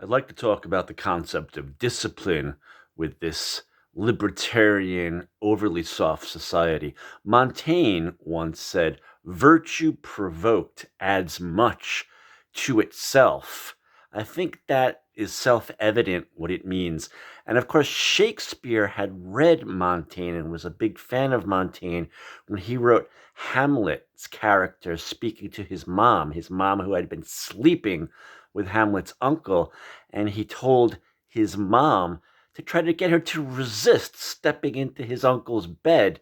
I'd like to talk about the concept of discipline with this libertarian, overly soft society. Montaigne once said, "Virtue provoked adds much to itself." I think that is self evident what it means. And of course, Shakespeare had read Montaigne and was a big fan of Montaigne when he wrote Hamlet's character speaking to his mom who had been sleeping with Hamlet's uncle, and he told his mom to try to get her to resist stepping into his uncle's bed.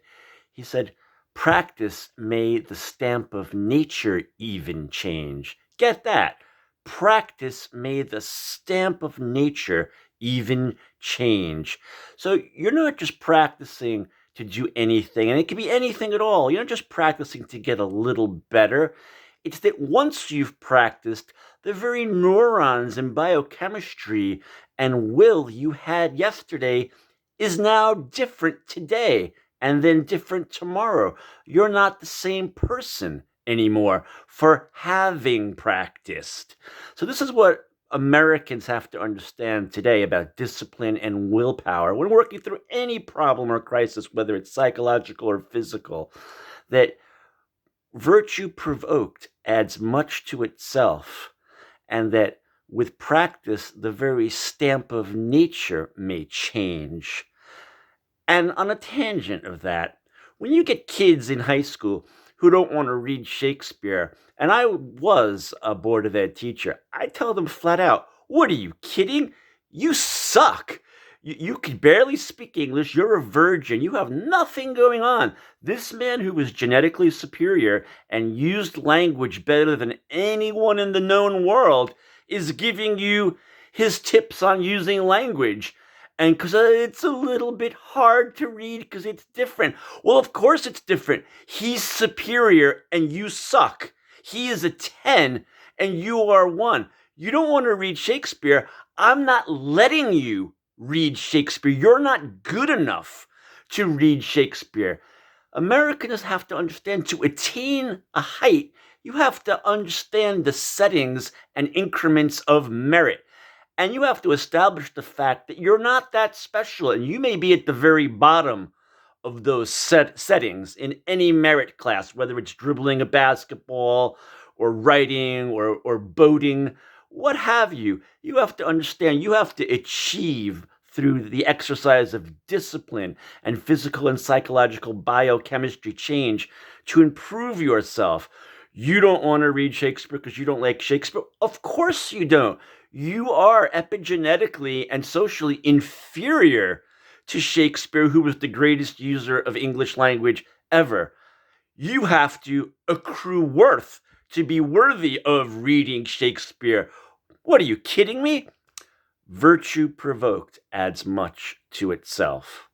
He said, "Practice made the stamp of nature even change." Get that? Practice made the stamp of nature even change. So you're not just practicing to do anything, and it can be anything at all. You're not just practicing to get a little better. It's that once you've practiced, the very neurons and biochemistry and will you had yesterday is now different today and then different tomorrow. You're not the same person anymore for having practiced. So, this is what Americans have to understand today about discipline and willpower when working through any problem or crisis, whether it's psychological or physical, that virtue provoked adds much to itself, and that with practice, the very stamp of nature may change. And on a tangent of that, when you get kids in high school who don't want to read Shakespeare, and I was a Board of Ed teacher, I tell them flat out, "What are you kidding? You suck. You can barely speak English. You're a virgin. You have nothing going on. This man who was genetically superior and used language better than anyone in the known world is giving you his tips on using language. And because it's a little bit hard to read because it's different." Well, of course it's different. He's superior and you suck. He is a 10 and you are 1. You don't want to read Shakespeare. I'm not letting you read Shakespeare. You're not good enough to read Shakespeare. Americans have to understand, to attain a height, you have to understand the settings and increments of merit. And you have to establish the fact that you're not that special, and you may be at the very bottom of those settings in any merit class, whether it's dribbling a basketball or writing or boating, what have you. You have to understand, you have to achieve through the exercise of discipline and physical and psychological biochemistry change to improve yourself. You don't want to read Shakespeare because you don't like Shakespeare? Of course you don't. You are epigenetically and socially inferior to Shakespeare, who was the greatest user of English language ever. You have to accrue worth to be worthy of reading Shakespeare. What are you kidding me? Virtue provoked adds much to itself.